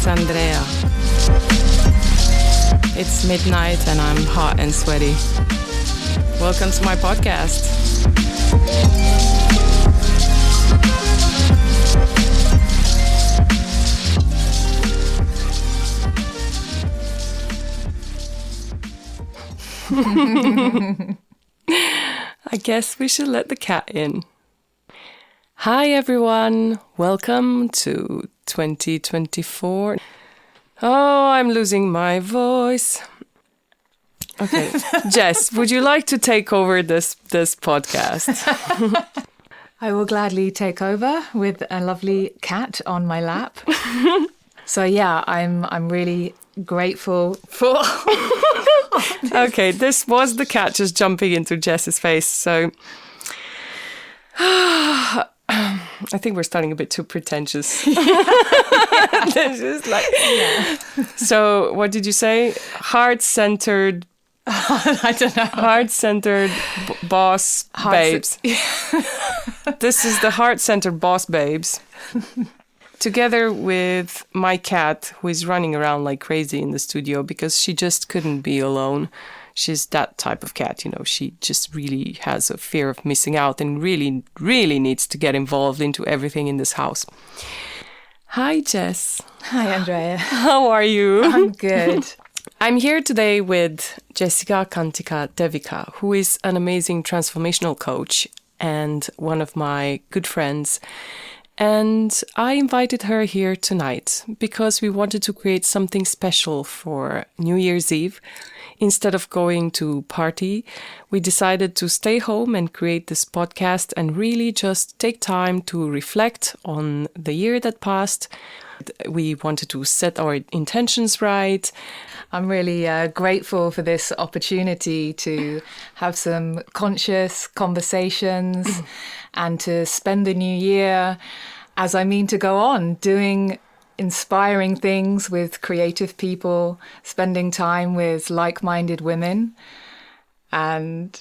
Andrea. It's midnight and I'm hot and sweaty. Welcome to my podcast. I guess we should let the cat in. Hi everyone, welcome to 2024. Oh, I'm losing my voice. Okay, Jess, would you like to take over this podcast? I will gladly take over with a lovely cat on my lap. So yeah, I'm really grateful for... Okay, this was the cat just jumping into Jess's face, so... I think we're starting a bit too pretentious. Just like, yeah. So, what did you say? Heart-centered... I don't know. Heart-centered boss babes. This is the heart-centered boss babes. Together with my cat, who is running around like crazy in the studio because she just couldn't be alone. She's that type of cat, you know, she just really has a fear of missing out and really, really needs to get involved into everything in this house. Hi, Jess. Hi, Andrea. How are you? I'm good. I'm here today with Jessika Devika, who is an amazing transformational coach and one of my good friends. And I invited her here tonight because we wanted to create something special for New Year's Eve. Instead of going to party, we decided to stay home and create this podcast and really just take time to reflect on the year that passed. We wanted to set our intentions right. I'm really grateful for this opportunity to have some conscious conversations and to spend the new year as I mean to go on doing inspiring things with creative people, spending time with like-minded women, and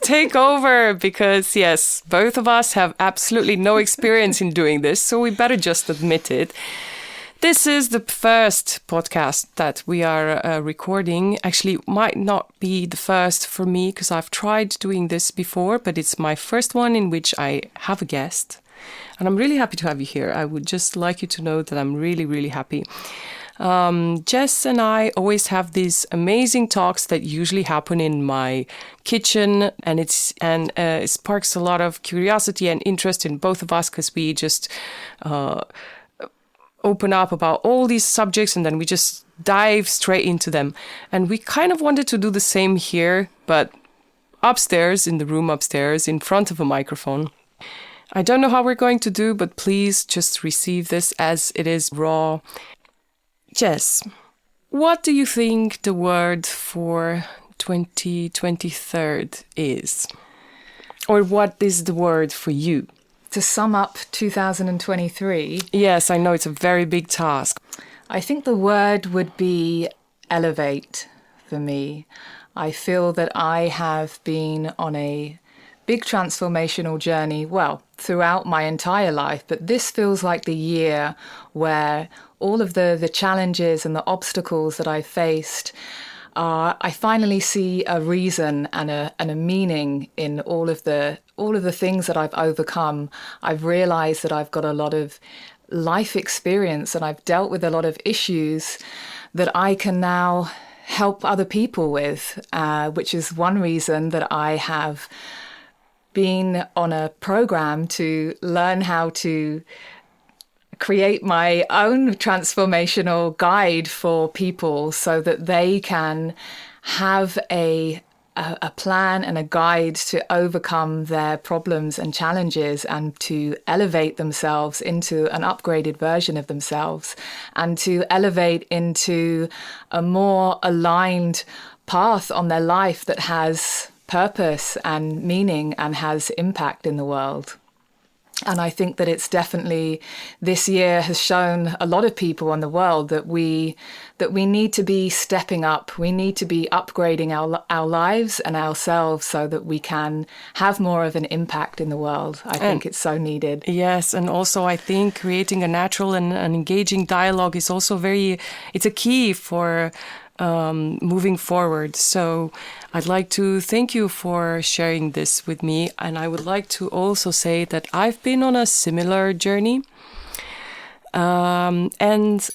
take over because, yes, both of us have absolutely no experience in doing this, so we better just admit it. This is the first podcast that we are recording. Actually, might not be the first for me because I've tried doing this before, but it's my first one in which I have a guest. And I'm really happy to have you here. I would just like you to know that I'm really, really happy. Jess and I always have these amazing talks that usually happen in my kitchen, and it sparks a lot of curiosity and interest in both of us because we just open up about all these subjects and then we just dive straight into them. And we kind of wanted to do the same here, but upstairs, in the room upstairs, in front of a microphone. I don't know how we're going to do, but please just receive this as it is raw. Jess, what do you think the word for 2023 is? Or what is the word for you? To sum up 2023... Yes, I know it's a very big task. I think the word would be elevate for me. I feel that I have been on a big transformational journey, well, throughout my entire life, but this feels like the year where all of the challenges and the obstacles that I faced, I finally see a reason and a meaning in all of the things that I've overcome. I've realized that I've got a lot of life experience and I've dealt with a lot of issues that I can now help other people with, which is one reason that I have been on a program to learn how to create my own transformational guide for people so that they can have a plan and a guide to overcome their problems and challenges and to elevate themselves into an upgraded version of themselves and to elevate into a more aligned path on their life that has purpose and meaning and has impact in the world. And I think that it's definitely, this year has shown a lot of people in the world that we need to be stepping up. We need to be upgrading our lives and ourselves so that we can have more of an impact in the world. I think it's so needed. Yes, and also I think creating a natural and an engaging dialogue is also it's a key for moving forward. So I'd like to thank you for sharing this with me. And I would like to also say that I've been on a similar journey. And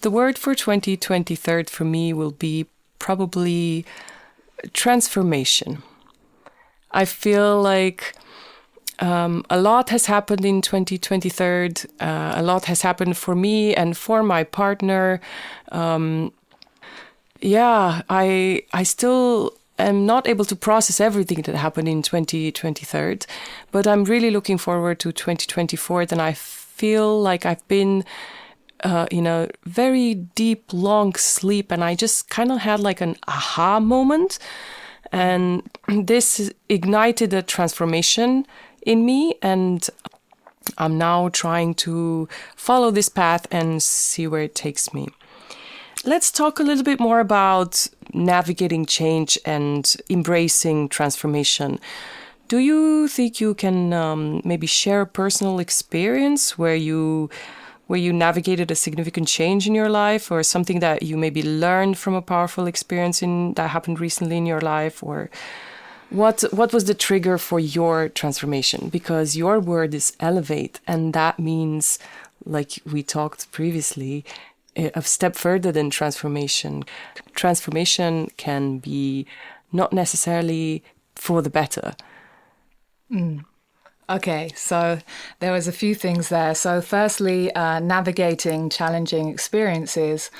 the word for 2023 for me will be probably transformation. I feel like a lot has happened in 2023. A lot has happened for me and for my partner. I still am not able to process everything that happened in 2023, but I'm really looking forward to 2024. And I feel like I've been in a very deep, long sleep, and I just kind of had like an aha moment. And this ignited a transformation in me, and I'm now trying to follow this path and see where it takes me. Let's talk a little bit more about navigating change and embracing transformation. Do you think you can maybe share a personal experience where you navigated a significant change in your life, or something that you maybe learned from a powerful experience that happened recently in your life? Or what was the trigger for your transformation? Because your word is elevate, and that means, like we talked previously, a step further than transformation. Transformation can be not necessarily for the better. Okay, so there was a few things there. So firstly, navigating challenging experiences.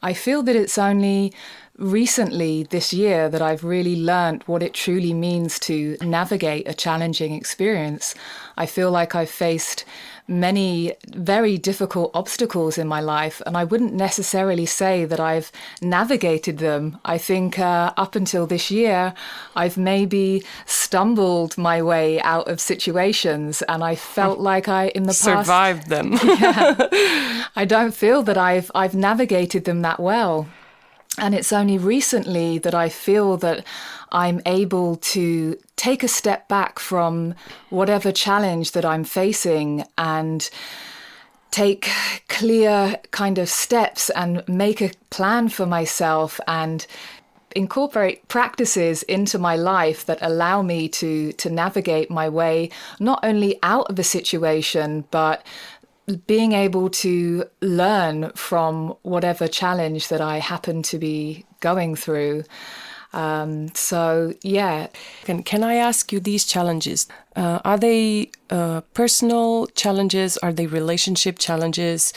I feel that it's only recently this year that I've really learned what it truly means to navigate a challenging experience. I feel like I've faced many very difficult obstacles in my life, and I wouldn't necessarily say that I've navigated them. I think up until this year, I've maybe stumbled my way out of situations, and I felt like in the past survived them. I don't feel that I've navigated them that well. And it's only recently that I feel that I'm able to take a step back from whatever challenge that I'm facing and take clear kind of steps and make a plan for myself and incorporate practices into my life that allow me to navigate my way, not only out of a situation, but being able to learn from whatever challenge that I happen to be going through. Can I ask you, these challenges, are they personal challenges? Are they relationship challenges?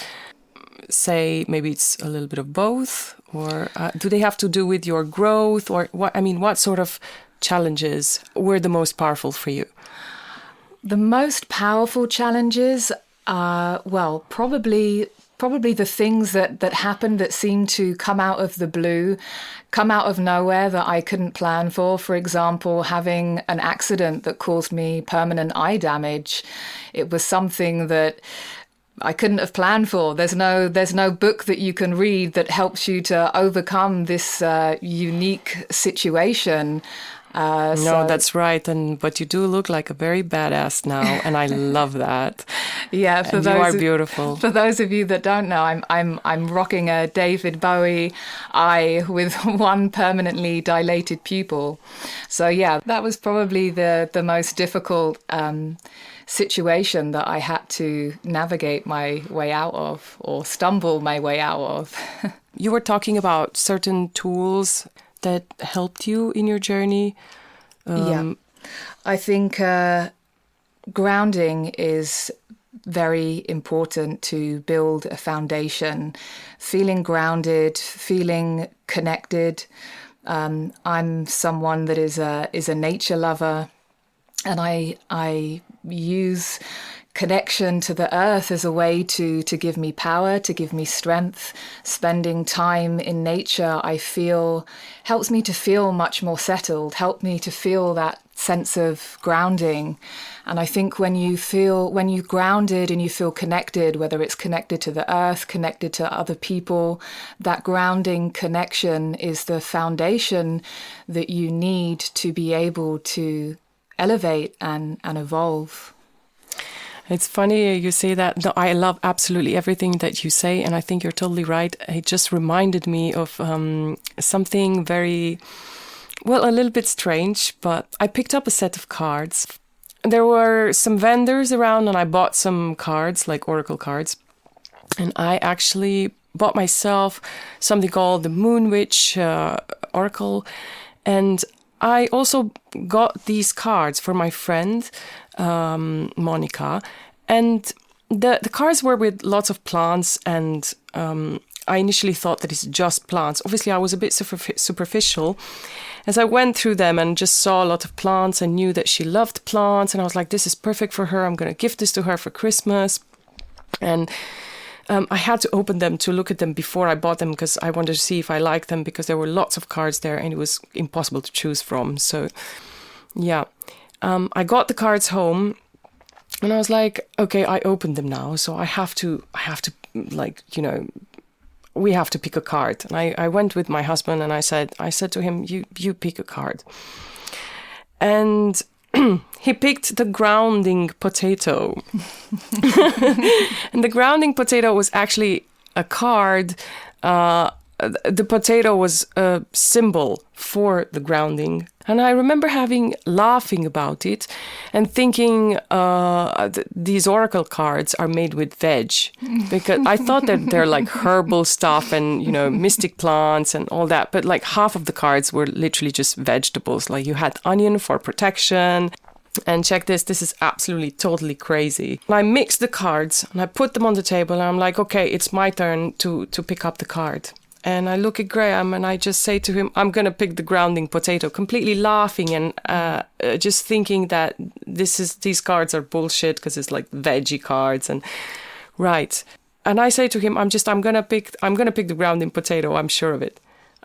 Say maybe it's a little bit of both, or do they have to do with your growth, or what? I mean, what sort of challenges were the most powerful for you? The most powerful challenges are, probably the things that happened that seemed to come out of the blue, come out of nowhere, that I couldn't plan for. For example, having an accident that caused me permanent eye damage. It was something that I couldn't have planned for. There's no book that you can read that helps you to overcome this unique situation. No, that's right. But you do look like a very badass now, and I love that. Yeah, you are beautiful. For those of you that don't know, I'm rocking a David Bowie eye with one permanently dilated pupil. So yeah, that was probably the most difficult situation that I had to navigate my way out of, or stumble my way out of. You were talking about certain tools that helped you in your journey. I think grounding is very important to build a foundation. Feeling grounded, feeling connected. I'm someone that is a nature lover, and I use connection to the earth as a way to give me power, to give me strength. Spending time in nature, I feel, helps me to feel much more settled, help me to feel that sense of grounding. And I think when you're grounded and you feel connected, whether it's connected to the earth, connected to other people, that grounding connection is the foundation that you need to be able to elevate and evolve. It's funny you say that. No, I love absolutely everything that you say, and I think you're totally right. It just reminded me of something very, well, a little bit strange, but I picked up a set of cards. There were some vendors around, and I bought some cards, like oracle cards. And I actually bought myself something called the Moon Witch Oracle. And I also got these cards for my friend, Monica, and the cards were with lots of plants, and I initially thought that it's just plants. Obviously, I was a bit superficial. As I went through them and just saw a lot of plants, I knew that she loved plants, and I was like, this is perfect for her. I'm going to gift this to her for Christmas. And I had to open them to look at them before I bought them, because I wanted to see if I liked them, because there were lots of cards there and it was impossible to choose from. So, yeah. I got the cards home and I was like, okay, I opened them now. So I have to like, we have to pick a card. And I went with my husband and I said to him, you pick a card. And he picked the grounding potato. And the grounding potato was actually a card. The potato was a symbol for the grounding. And I remember laughing about it and thinking these oracle cards are made with veg, because I thought that they're like herbal stuff and, mystic plants and all that. But like half of the cards were literally just vegetables. Like you had onion for protection. And check this is absolutely totally crazy. I mixed the cards and I put them on the table and I'm like, okay, it's my turn to pick up the card. And I look at Graham and I just say to him, I'm going to pick the grounding potato, completely laughing and just thinking that these cards are bullshit because it's like veggie cards and right. And I say to him, I'm going to pick the grounding potato. I'm sure of it.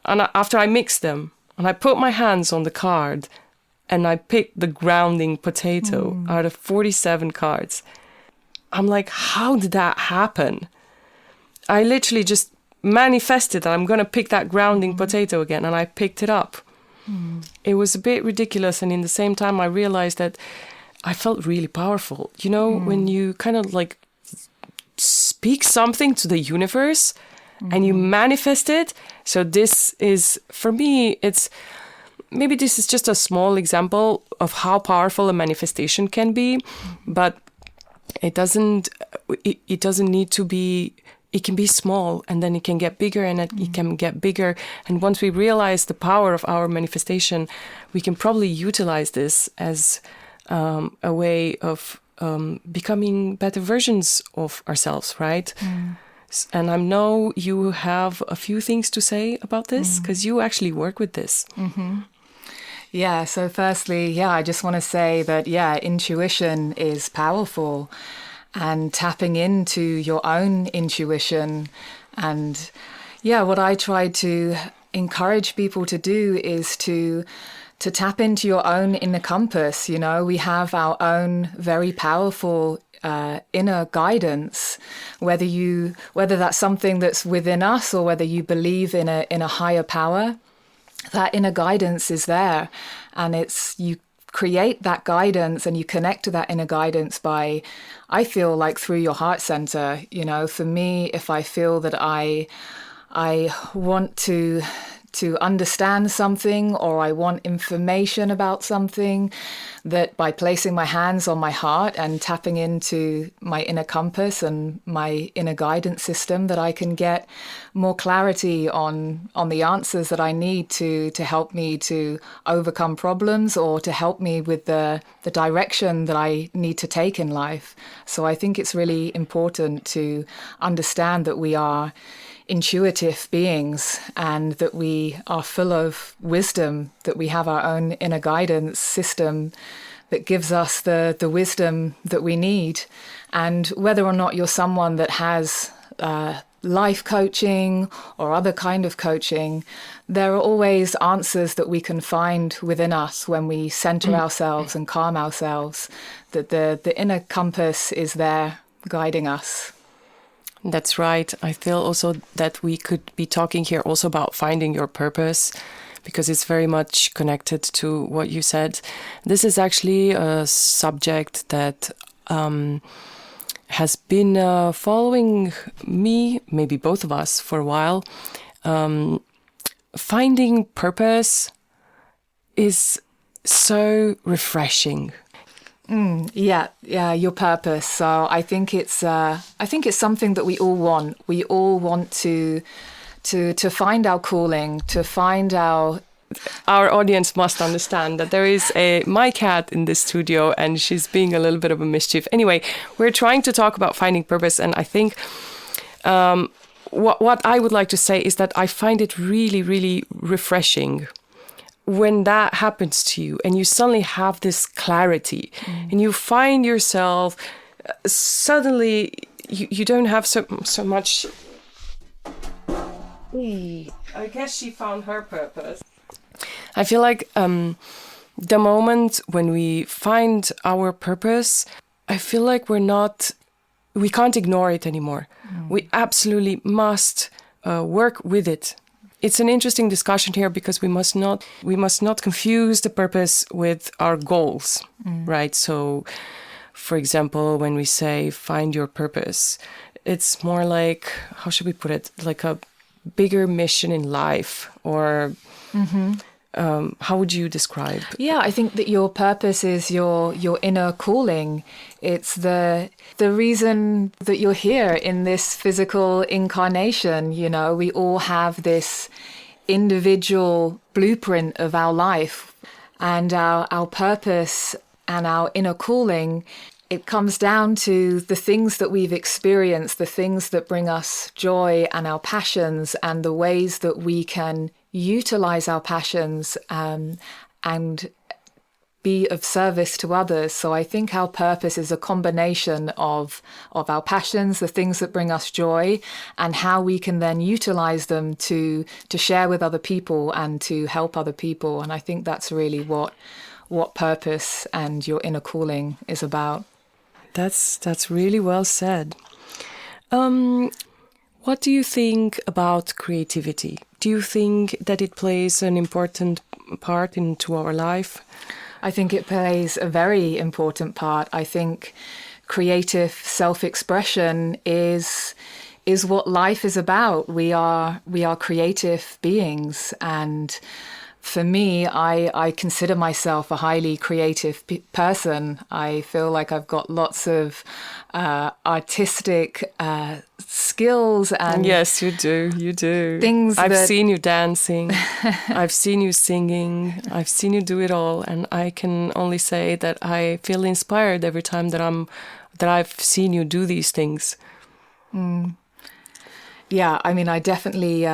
And after I mix them and I put my hands on the card and I picked the grounding potato out of 47 cards. I'm like, how did that happen? I literally just manifested that I'm going to pick that grounding potato again, and I picked it up. It was a bit ridiculous, and in the same time I realized that I felt really powerful. When you kind of like speak something to the universe and you manifest it. So this is, for me, maybe this is just a small example of how powerful a manifestation can be, but it doesn't need to be. It can be small and then it can get bigger and it can get bigger. And once we realize the power of our manifestation, we can probably utilize this as a way of becoming better versions of ourselves, right? And I know you have a few things to say about this because you actually work with this. Yeah, so firstly, I just want to say that, intuition is powerful. And tapping into your own intuition. And what I try to encourage people to do is to tap into your own inner compass. We have our own very powerful inner guidance, whether that's something that's within us or whether you believe in a higher power. That inner guidance is there, and you create that guidance and you connect to that inner guidance by, I feel like, through your heart center. For me, if I feel that I want to understand something or I want information about something, that by placing my hands on my heart and tapping into my inner compass and my inner guidance system, that I can get more clarity on the answers that I need to help me to overcome problems or to help me with the direction that I need to take in life. So I think it's really important to understand that we are intuitive beings and that we are full of wisdom, that we have our own inner guidance system that gives us the wisdom that we need. And whether or not you're someone that has life coaching or other kind of coaching, there are always answers that we can find within us when we center ourselves and calm ourselves, that the inner compass is there guiding us. That's right. I feel also that we could be talking here also about finding your purpose, because it's very much connected to what you said. This is actually a subject that has been following me, maybe both of us, for a while. Finding purpose is so refreshing. Yeah, your purpose. So I think it's something that we all want. We all want to find our calling, to find our audience must understand that there is my cat in this studio, and she's being a little bit of a mischief. Anyway, we're trying to talk about finding purpose, and I think what I would like to say is that I find it really, really refreshing when that happens to you and you suddenly have this clarity and you find yourself suddenly you don't have so much. I guess she found her purpose. I feel like the moment when we find our purpose, I feel like we can't ignore it anymore. We absolutely must work with it. It's an interesting discussion here because we must not confuse the purpose with our goals, right? So, for example, when we say find your purpose, it's more like, how should we put it? Like a bigger mission in life, or how would you describe? Yeah, I think that your purpose is your inner calling. It's the reason that you're here in this physical incarnation. You know, we all have this individual blueprint of our life, and our purpose and our inner calling. It comes down to the things that we've experienced, the things that bring us joy and our passions, and the ways that we can utilize our passions and be of service to others. So I think our purpose is a combination of our passions, the things that bring us joy, and how we can then utilize them to share with other people and to help other people. And I think that's really what purpose and your inner calling is about. That's really well said. What do you think about creativity? Do you think that it plays an important part into our life? I think it plays a very important part. I think creative self-expression is what life is about. We are creative beings, and for me, I consider myself a highly creative person. I feel like I've got lots of artistic skills and yes, you do. Things I've seen you dancing, I've seen you singing, I've seen you do it all, and I can only say that I feel inspired every time that I've seen you do these things. Yeah, I mean, I definitely,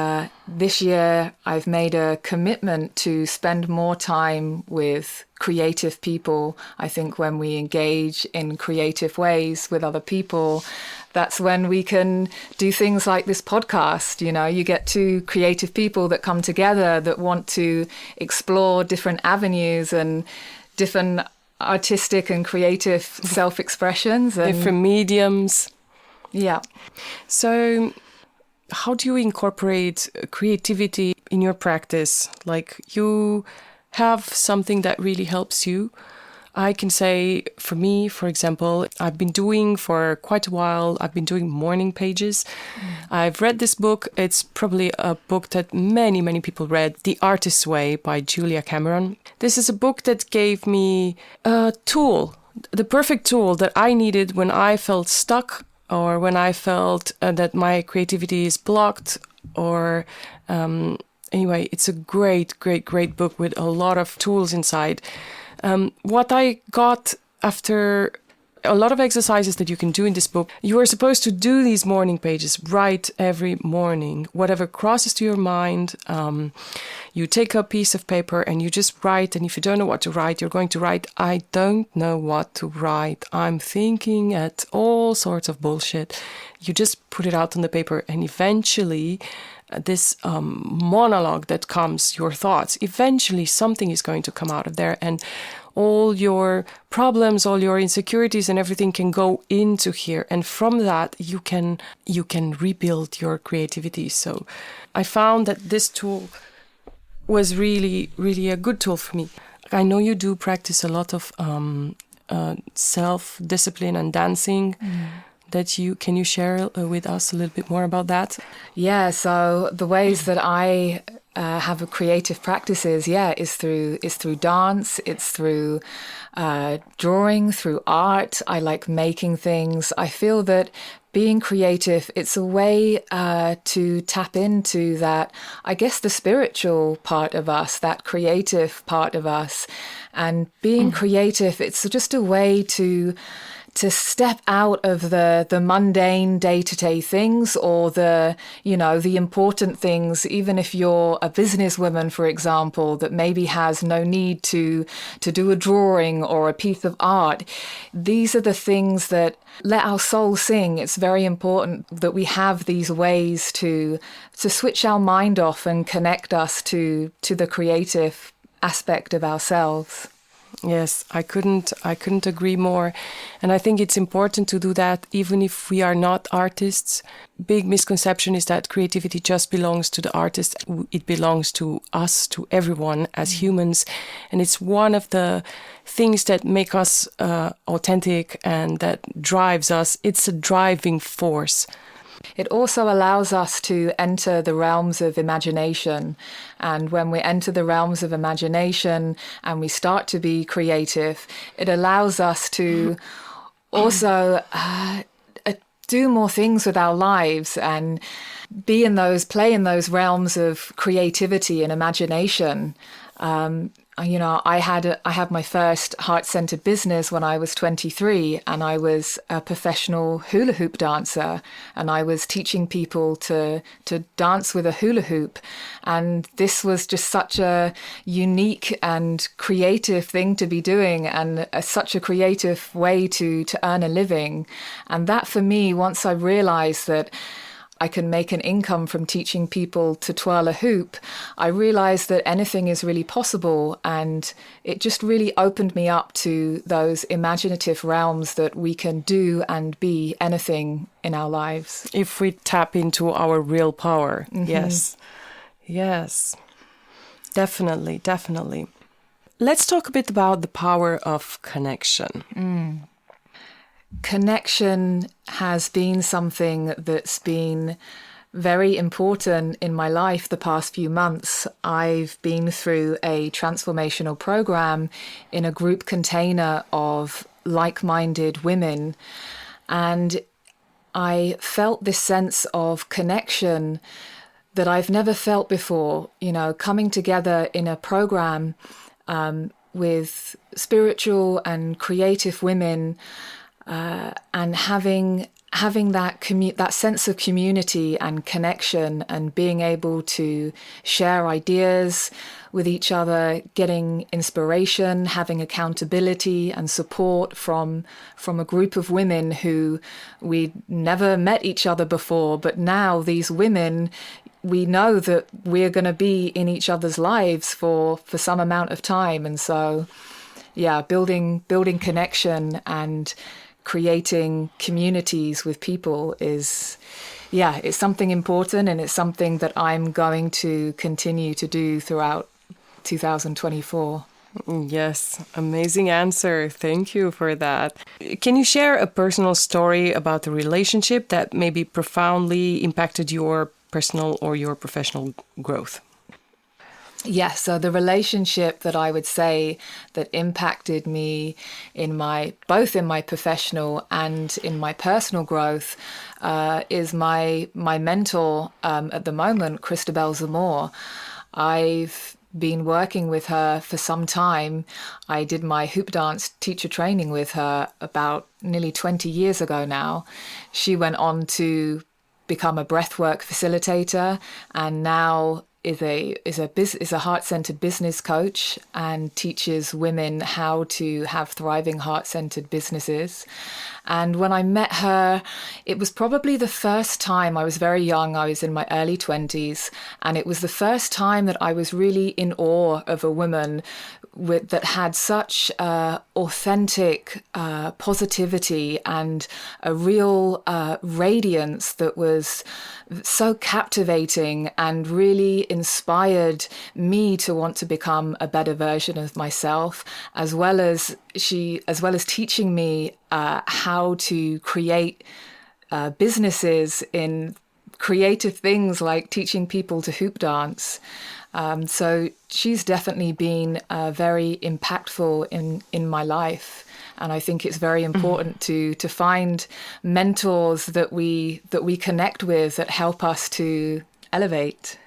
this year I've made a commitment to spend more time with creative people. I think when we engage in creative ways with other people, that's when we can do things like this podcast. You know, you get two creative people that come together that want to explore different avenues and different artistic and creative self-expressions. And different mediums. Yeah. So how do you incorporate creativity in your practice? Like, you have something that really helps you. I can say, for me, for example, I've been doing for quite a while, I've been doing morning pages. I've read this book. It's probably a book that many, many people read, The Artist's Way by Julia Cameron. This is a book that gave me a tool, the perfect tool that I needed when I felt stuck, or when I felt that my creativity is blocked, or anyway, it's a great book with a lot of tools inside. What I got after A lot of exercises that you can do in this book. You are supposed to do these morning pages, write every morning, whatever crosses to your mind. You take a piece of paper and you just write. And if you don't know what to write, you're going to write, I don't know what to write. I'm thinking at all sorts of bullshit. You just put it out on the paper, and eventually this monologue that comes, your thoughts, eventually something is going to come out of there, and all your problems, all your insecurities and everything can go into here. And from that, you can rebuild your creativity. So I found that this tool was really, really a good tool for me. I know you do practice a lot of self-discipline and dancing. Can you share with us a little bit more about that? Yeah, so the ways that I have a creative practices, is through dance, it's through drawing, through art. I like making things. I feel that being creative, it's a way to tap into that, I guess, the spiritual part of us, that creative part of us. And being creative, it's just a way to step out of the mundane day-to-day things, or the important things. Even if you're a businesswoman, for example, that maybe has no need to do a drawing or a piece of art, these are the things that let our soul sing. It's very important that we have these ways to switch our mind off and connect us to the creative aspect of ourselves. Yes, I couldn't agree more. And I think it's important to do that even if we are not artists. Big misconception is that creativity just belongs to the artist. It belongs to us, to everyone as humans. And it's one of the things that make us authentic and that drives us. It's a driving force. It also allows us to enter the realms of imagination. And when we enter the realms of imagination and we start to be creative, it allows us to also do more thhave with our lives and play in those realms of creativity and imagination. I had my first heart-centered business when I was 23, and I was a professional hula hoop dancer, and I was teaching people to dance with a hula hoop. And this was just such a unique and creative thing to be doing, and such a creative way to earn a living. And that, for me, once I realized that I can make an income from teaching people to twirl a hoop, I realized that anything is really possible. And it just really opened me up to those imaginative realms that we can do and be anything in our lives. If we tap into our real power. Mm-hmm. Yes, definitely. Let's talk a bit about the power of connection. Connection has been something that's been very important in my life the past few months. I've been through a transformational program in a group container of like-minded women, and I felt this sense of connection that I've never felt before, coming together in a program with spiritual and creative women, and having that sense of community and connection, and being able to share ideas with each other, getting inspiration, having accountability and support from a group of women who we'd never met each other before. But now these women, we know that we're going to be in each other's lives for some amount of time. And so, building connection and creating communities with people it's something important, and it's something that I'm going to continue to do throughout 2024. Yes, amazing answer. Thank you for that. Can you share a personal story about a relationship that maybe profoundly impacted your personal or your professional growth? Yes, so the relationship that I would say that impacted me both in my professional and in my personal growth is my mentor at the moment, Christabel Zamore. I've been working with her for some time. I did my hoop dance teacher training with her about nearly 20 years ago now. She went on to become a breathwork facilitator, and now is a heart-centered business coach and teaches women how to have thriving heart-centered businesses. And when I met her, it was probably the first time. I was very young. I was in my early 20s, and it was the first time that I was really in awe of a woman that had such authentic positivity and a real radiance that was so captivating and really inspired me to want to become a better version of myself, as well as teaching me how to create businesses in creative things like teaching people to hoop dance. So she's definitely been very impactful in my life. And I think it's very important to find mentors that we connect with that help us to elevate.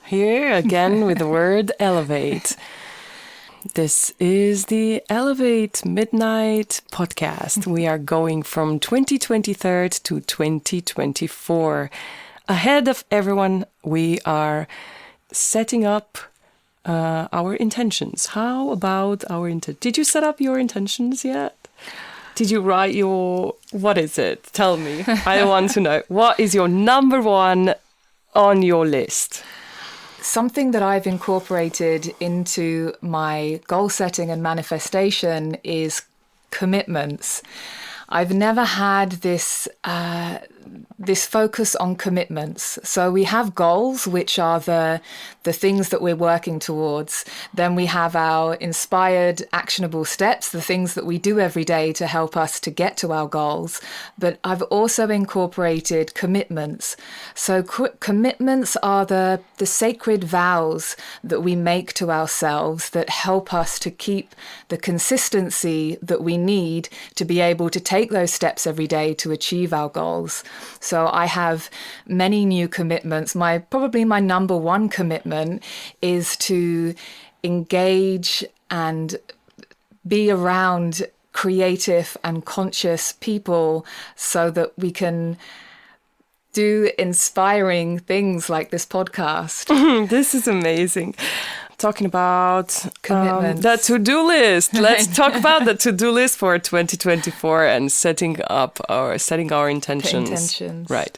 Here again with the word elevate. This is the Elevate Midnight podcast. We are going from 2023 to 2024. Ahead of everyone, we are setting up our intentions. How about our intentions? Did you set up your intentions yet? Did you write what is it? Tell me. I want to know. What is your number one on your list? Something that I've incorporated into my goal setting and manifestation is commitments. I've never had this focus on commitments. So we have goals, which are the things that we're working towards. Then we have our inspired, actionable steps, the things that we do every day to help us to get to our goals. But I've also incorporated commitments. So commitments are the sacred vows that we make to ourselves that help us to keep the consistency that we need to be able to take those steps every day to achieve our goals. So I have many new commitments. Probably my number one commitment is to engage and be around creative and conscious people so that we can do inspiring things like this podcast. This is amazing. Talking about commitments. The to-do list. Let's talk about the to-do list for 2024 and setting our intentions. Right.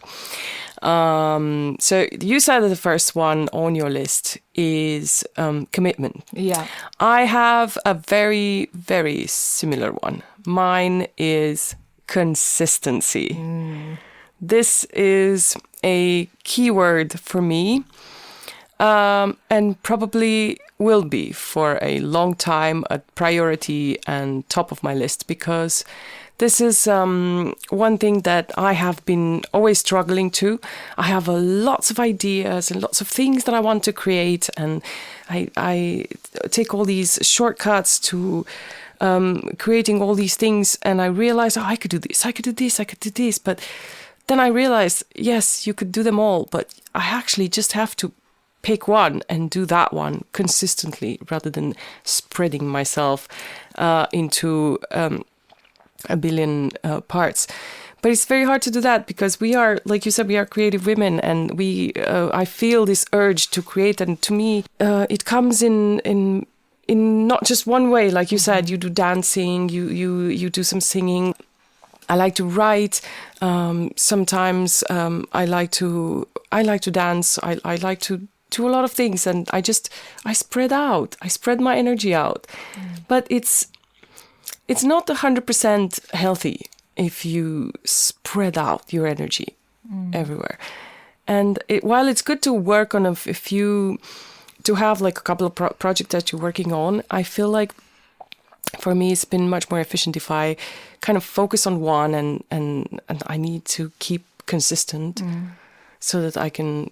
So you said that the first one on your list is commitment. Yeah. I have a very, very similar one. Mine is consistency. This is a keyword for me. And probably will be for a long time a priority and top of my list, because this is one thing that I have been always struggling to. I have lots of ideas and lots of things that I want to create, and I take all these shortcuts to creating all these things, and I realize, I could do this, I could do this, I could do this, but then I realized, yes, you could do them all, but I actually just have to pick one and do that one consistently rather than spreading myself into a billion parts. But it's very hard to do that because we are, like you said, we are creative women, and I feel this urge to create. And to me, it comes in not just one way. Like you said, you do dancing, you do some singing. I like to write. Sometimes I like to dance. I like to do a lot of things, and I spread out. I spread my energy out. But it's not 100% healthy if you spread out your energy everywhere. And while it's good to work on a few, to have like a couple of projects that you're working on, I feel like for me it's been much more efficient if I kind of focus on one and I need to keep consistent so that I can,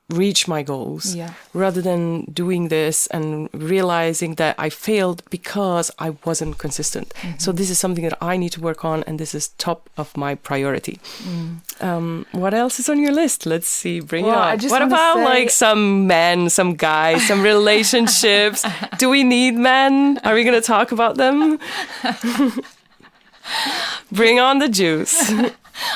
reach my goals, Yeah. rather than doing this and realizing that I failed because I wasn't consistent. So this is something that I need to work on, and this is top of my priority. What else is on your list? Let's see, bring it Well, I on. just What wanna about say- like some men, some guys, some relationships? Do we need men? Are we going to talk about them? Bring on the juice.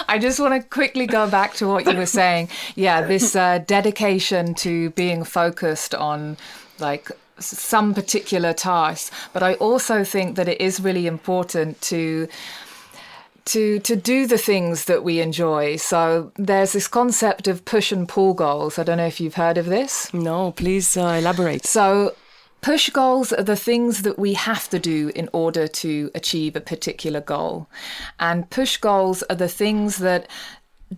I just want to quickly go back to what you were saying. Yeah, this dedication to being focused on like some particular task. But I also think that it is really important to do the things that we enjoy. So there's this concept of push and pull goals. I don't know if you've heard of this. No, please elaborate. So push goals are the things that we have to do in order to achieve a particular goal. And push goals are the things that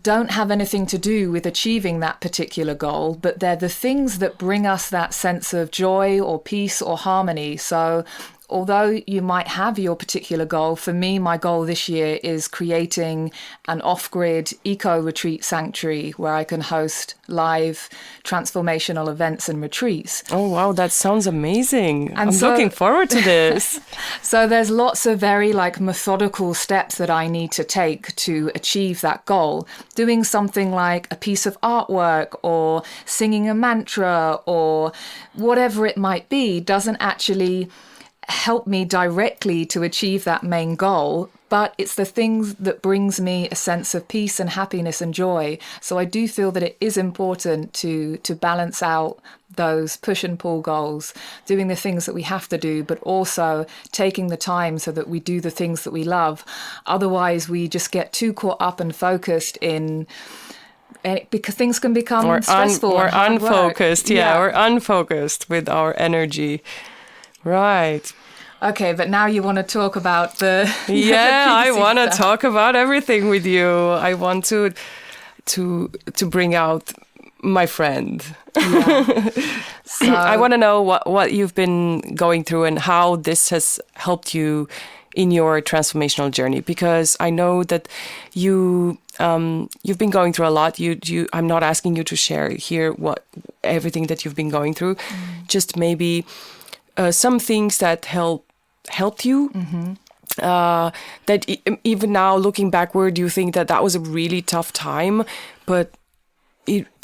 don't have anything to do with achieving that particular goal, but they're the things that bring us that sense of joy or peace or harmony. So although you might have your particular goal, for me, my goal this year is creating an off-grid eco-retreat sanctuary where I can host live transformational events and retreats. Oh, wow, that sounds amazing. And I'm so- looking forward to this. So there's lots of very methodical steps that I need to take to achieve that goal. Doing something like a piece of artwork or singing a mantra or whatever it might be doesn't actually help me directly to achieve that main goal, but it's the things that brings me a sense of peace and happiness and joy. So I do feel that it is important to balance out those push and pull goals, doing the things that we have to do, but also taking the time so that we do the things that we love. Otherwise, we just get too caught up and focused in because things can become stressful or and hard work. unfocused. Yeah, we're unfocused with our energy. Right. Okay, but now you want to talk about the Yeah, I PC want to stuff. talk about everything with you. I want to bring out my friend. So, I want to know what you've been going through and how this has helped you in your transformational journey, because I know that you've been going through a lot. I'm not asking you to share here everything that you've been going through, just maybe some things that helped you. That even now, looking backward, you think that was a really tough time, but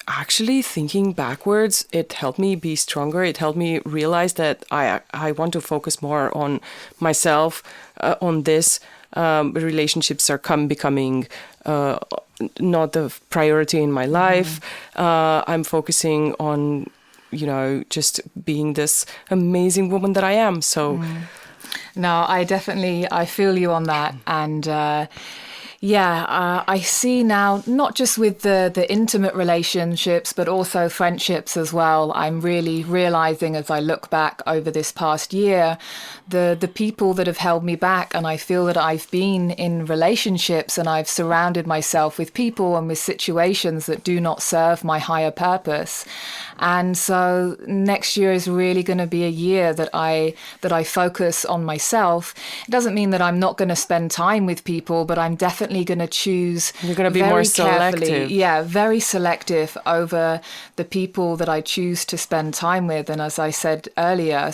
actually thinking backwards, it helped me be stronger. It helped me realize that I want to focus more on myself, on this. Relationships are becoming not the priority in my life. I'm focusing on, just being this amazing woman that I am. So no, I feel you on that. And I see now, not just with the intimate relationships, but also friendships as well. I'm really realizing as I look back over this past year, the people that have held me back. And I feel that I've been in relationships and I've surrounded myself with people and with situations that do not serve my higher purpose. And so next year is really going to be a year that I focus on myself. It doesn't mean that I'm not going to spend time with people, but I'm definitely going to choose. You're going to be very more carefully, selective. Yeah, very selective over the people that I choose to spend time with. And as I said earlier,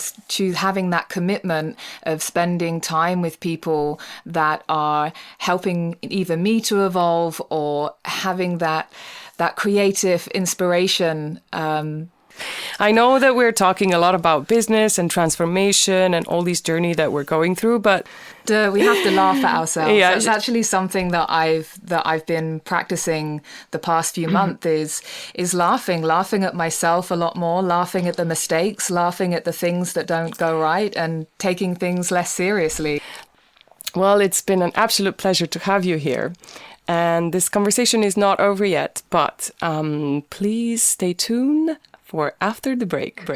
having that commitment of spending time with people that are helping either me to evolve or having that creative inspiration. I know that we're talking a lot about business and transformation and all these journey that we're going through, but we have to laugh at ourselves. Yeah. That's actually something that I've been practicing the past few months is laughing at myself a lot more, laughing at the mistakes, laughing at the things that don't go right, and taking things less seriously. Well, it's been an absolute pleasure to have you here. And this conversation is not over yet, but please stay tuned for after the break.